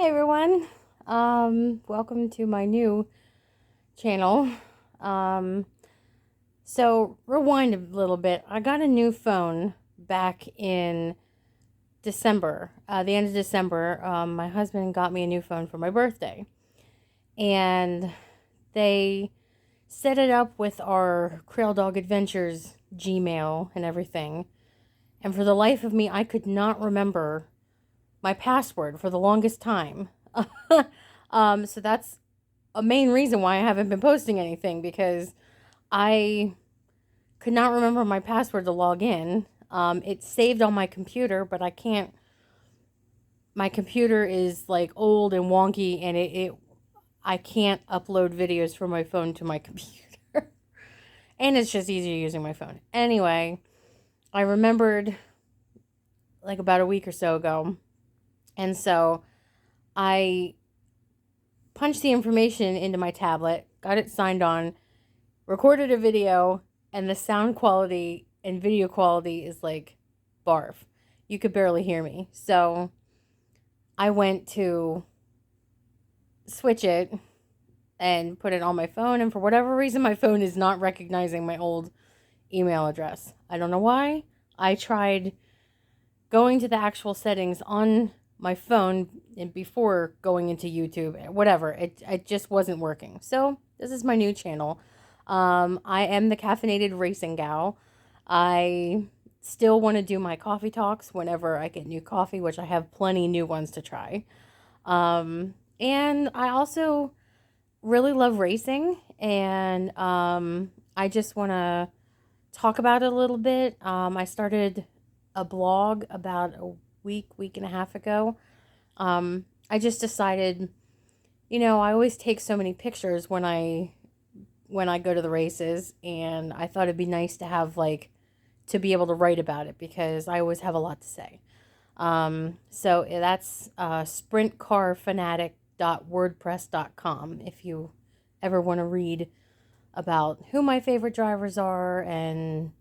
Hi everyone. Welcome to my new channel. Um, so rewind a little bit. I got a new phone back in December. The end of December. My husband got me a new phone for my birthday, and they set it up with our Trail Dog Adventures Gmail and everything. And for the life of me, I could not remember my password for the longest time. So that's a main reason why I haven't been posting anything, because I could not remember my password to log in. It's saved on my computer, but I can't. My computer is like old and wonky, and I can't upload videos from my phone to my computer, and it's just easier using my phone. Anyway, I remembered like about a week or so ago, and so I punched the information into my tablet, got it signed on, recorded a video, and the sound quality and video quality is like barf. You could barely hear me. So I went to switch it and put it on my phone, and for whatever reason, my phone is not recognizing my old email address. I don't know why. I tried going to the actual settings on my phone and before going into YouTube, whatever. It just wasn't working. So this is my new channel. I am the Caffeinated Racing Gal. I still want to do my coffee talks whenever I get new coffee, which I have plenty new ones to try. And I also really love racing, and I just want to talk about it a little bit. I started a blog about a week and a half ago. I just decided, I always take so many pictures when I go to the races, and I thought it'd be nice to have to be able to write about it, because I always have a lot to say. So that's sprintcarfanatic.wordpress.com if you ever want to read about who my favorite drivers are and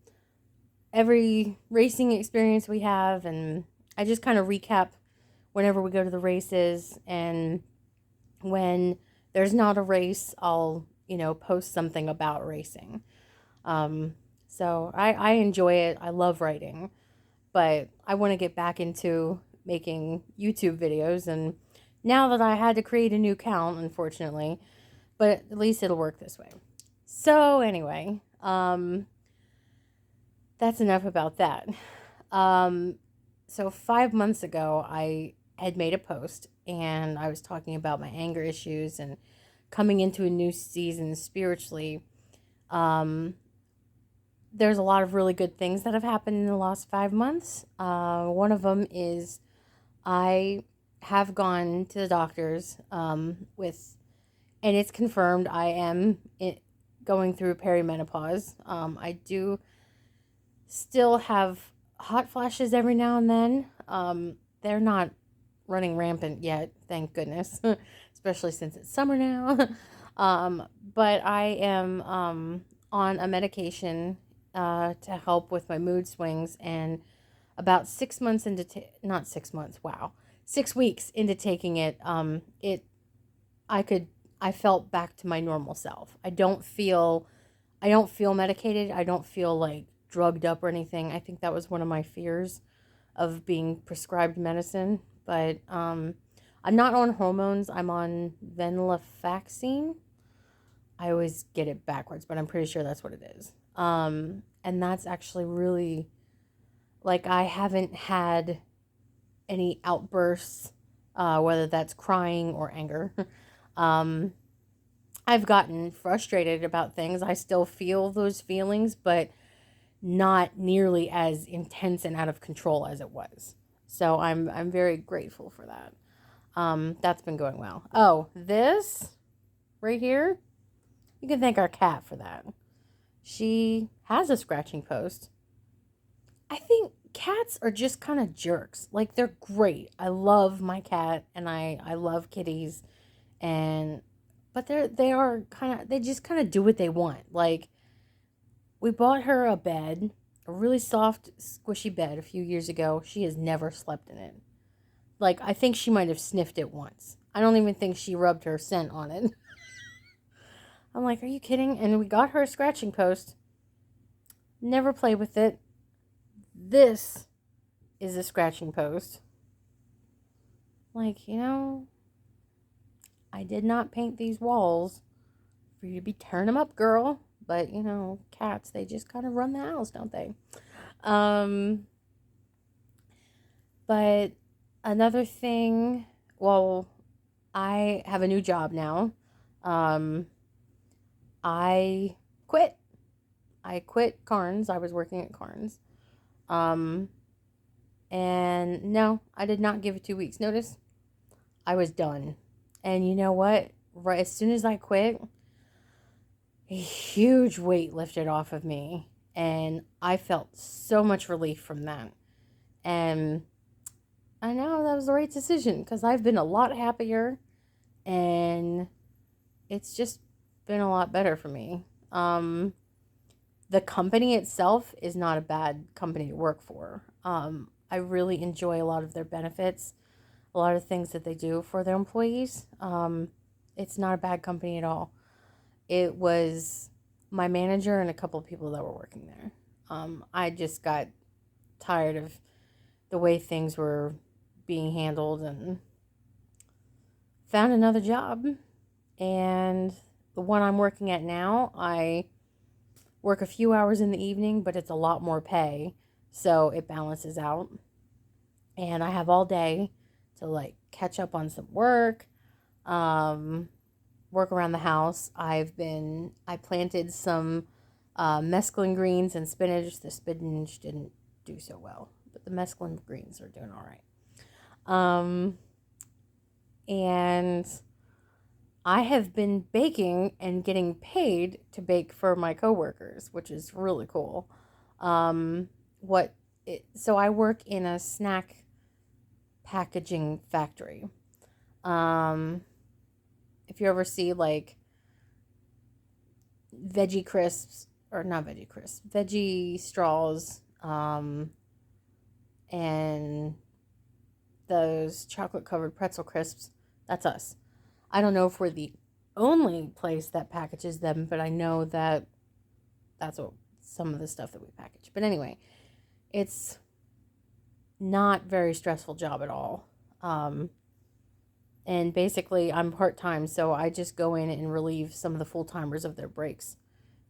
every racing experience we have. And I just kind of recap whenever we go to the races, and when there's not a race, I'll post something about racing. So I enjoy it. I love writing, but I want to get back into making YouTube videos. And now that I had to create a new account, unfortunately, but at least it'll work this way. So anyway, that's enough about that. So 5 months ago, I had made a post, and I was talking about my anger issues and coming into a new season spiritually. There's a lot of really good things that have happened in the last 5 months. One of them is I have gone to the doctors and it's confirmed I am going through perimenopause. I do still have hot flashes every now and then. They're not running rampant yet, thank goodness, especially since it's summer now. But I am on a medication to help with my mood swings, and about 6 months into not 6 months, wow, 6 weeks into taking it, I felt back to my normal self. I don't feel medicated. I don't feel like drugged up or anything. I think that was one of my fears of being prescribed medicine. But I'm not on hormones. I'm on venlafaxine. I always get it backwards, but I'm pretty sure that's what it is. And that's actually really, I haven't had any outbursts, whether that's crying or anger. um, I've gotten frustrated about things. I still feel those feelings, but not nearly as intense and out of control as it was. So I'm very grateful for that. That's been going well. Oh, this right here, you can thank our cat for that. She has a scratching post. I think cats are just kind of jerks. They're great. I love my cat, and I love kitties, and but they just kind of do what they want. We bought her a bed, a really soft, squishy bed a few years ago. She has never slept in it. like, I think she might have sniffed it once. I don't even think she rubbed her scent on it. I'm like, are you kidding? And we got her a scratching post. Never play with it. This is a scratching post. Like, I did not paint these walls for you to be tearing them up, girl. But, cats, they just kind of run the house, don't they? But another thing, well, I have a new job now. I quit. I quit Carnes. I was working at Carnes. And no, I did not give it 2 weeks notice. I was done. And you know what? Right as soon as I quit, a huge weight lifted off of me. And I felt so much relief from that. And I know that was the right decision because I've been a lot happier and it's just been a lot better for me. The company itself is not a bad company to work for. I really enjoy a lot of their benefits, a lot of things that they do for their employees. It's not a bad company at all. It was my manager and a couple of people that were working there. I just got tired of the way things were being handled and found another job. And the one I'm working at now, I work a few hours in the evening, but it's a lot more pay, so it balances out. And I have all day to like catch up on some work, work around the house. I planted some mesclun greens and spinach. The spinach didn't do so well, but the mesclun greens are doing all right. And I have been baking and getting paid to bake for my coworkers, which is really cool. So I work in a snack packaging factory. If you ever see like veggie crisps, or not veggie crisps, veggie straws, and those chocolate covered pretzel crisps, that's us. I don't know if we're the only place that packages them, but I know that that's what some of the stuff that we package. But anyway, it's not very stressful job at all. And basically I'm part-time, so I just go in and relieve some of the full-timers of their breaks.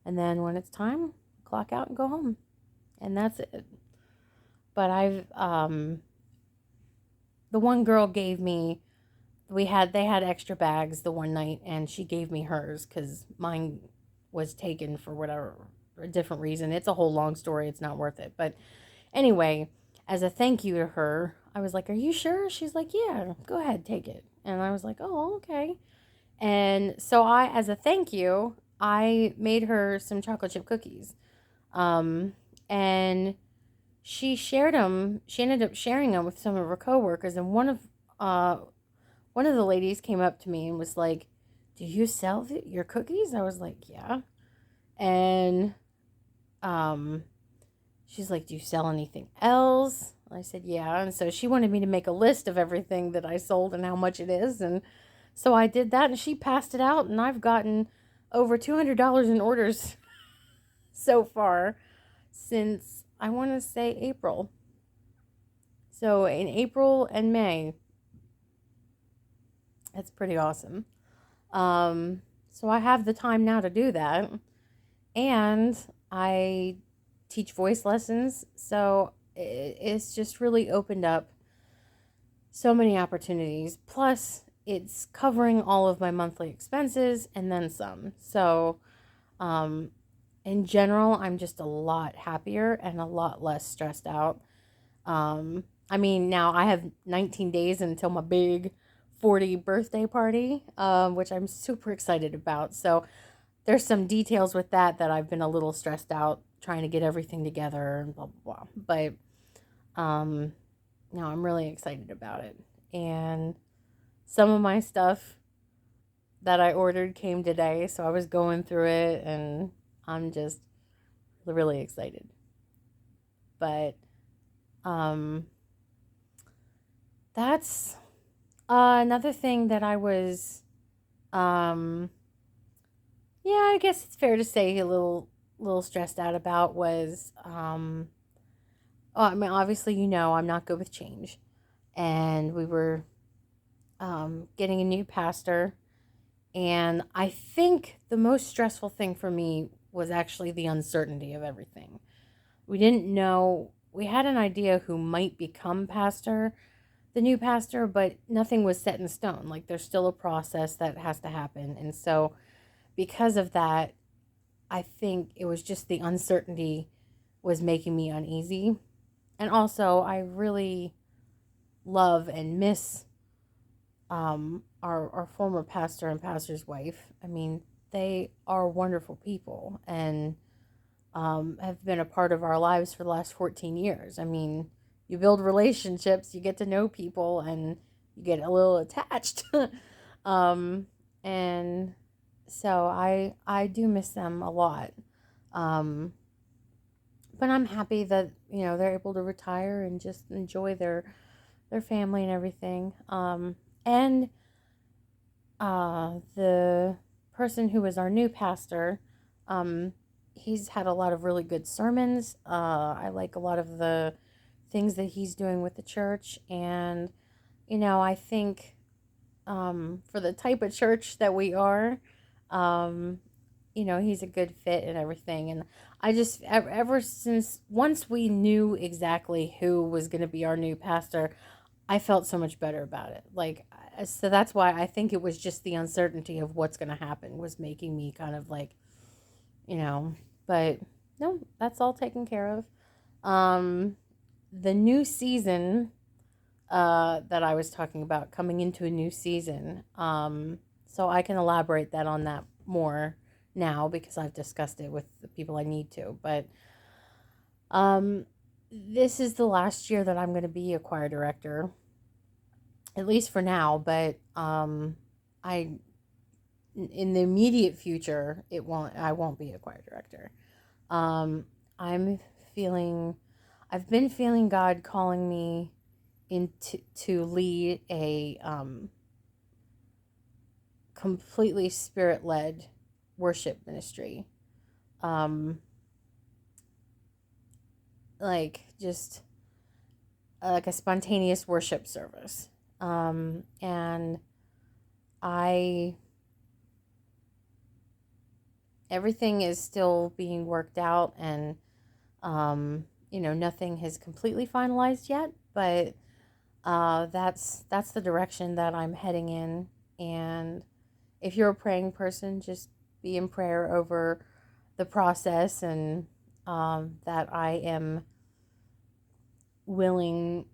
And then when it's time, clock out and go home. And that's it. But the one girl gave me, they had extra bags the one night, and she gave me hers because mine was taken for whatever, a different reason. It's a whole long story. It's not worth it. But anyway, as a thank you to her, I was like, are you sure? She's like, yeah, go ahead, take it. And I was like, oh, okay. And so as a thank you, I made her some chocolate chip cookies. And she shared them. She ended up sharing them with some of her coworkers, and one of the ladies came up to me and was like, do you sell your cookies? I was like, yeah. And she's like, do you sell anything else? I said, yeah. And so she wanted me to make a list of everything that I sold and how much it is. And so I did that, and she passed it out, and I've gotten over $200 in orders so far since, I want to say, April. So in April and May. That's pretty awesome. So I have the time now to do that. And I teach voice lessons. So it's just really opened up so many opportunities. Plus, it's covering all of my monthly expenses and then some. So, in general, I'm just a lot happier and a lot less stressed out. I mean, now I have 19 days until my big 40 birthday party, which I'm super excited about. So there's some details with that I've been a little stressed out trying to get everything together and blah, blah, blah. But no, I'm really excited about it. And some of my stuff that I ordered came today, so I was going through it, and I'm just really excited. But that's another thing that I was, um, yeah, I guess it's fair to say little stressed out about was, oh, I mean, obviously, I'm not good with change. And we were getting a new pastor. And I think the most stressful thing for me was actually the uncertainty of everything. We didn't know, we had an idea who might become pastor, the new pastor, but nothing was set in stone. Like there's still a process that has to happen. And so, because of that, I think it was just the uncertainty was making me uneasy. And also, I really love and miss our former pastor and pastor's wife. I mean, they are wonderful people and have been a part of our lives for the last 14 years. I mean, you build relationships, you get to know people, and you get a little attached. um, and so I do miss them a lot. Um, but I'm happy that they're able to retire and just enjoy their family and everything. And the person who is our new pastor, um, he's had a lot of really good sermons. I like a lot of the things that he's doing with the church, and I think for the type of church that we are, um, he's a good fit and everything. And I just, ever since, once we knew exactly who was going to be our new pastor, I felt so much better about it. Like, so that's why I think it was just the uncertainty of what's going to happen was making me kind of like, you know, but no, that's all taken care of. Um, the new season, that I was talking about, coming into a new season. So I can elaborate that on that more now because I've discussed it with the people I need to. But um, this is the last year that I'm going to be a choir director, at least for now. But I in the immediate future, I won't be a choir director. Um, I'm feeling, I've been feeling God calling me into to lead a completely spirit led worship ministry. Um, like just like a spontaneous worship service. And I everything is still being worked out, and nothing has completely finalized yet, but that's the direction that I'm heading in. And if you're a praying person, just be in prayer over the process, and that I am willing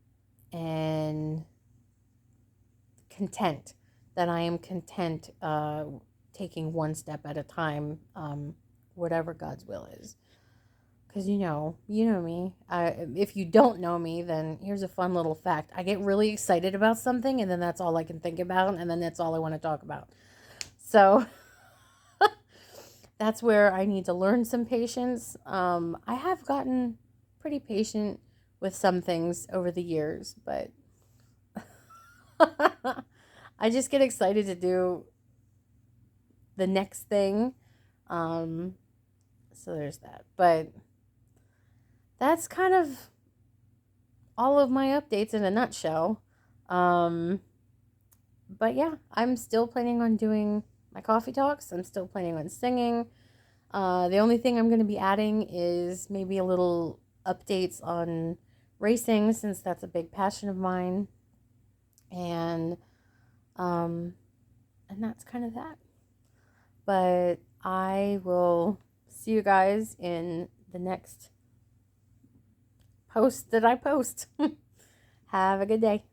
and content, that I am content taking one step at a time, whatever God's will is. Because you know me. If you don't know me, then here's a fun little fact. I get really excited about something, and then that's all I can think about, and then that's all I want to talk about. So that's where I need to learn some patience. I have gotten pretty patient with some things over the years, but I just get excited to do the next thing. Um, so there's that. But that's kind of all of my updates in a nutshell. Um, but yeah, I'm still planning on doing my coffee talks. I'm still planning on singing. The only thing I'm going to be adding is maybe a little updates on racing, since that's a big passion of mine. And um, and that's kind of that. But I will see you guys in the next post that I post. Have a good day.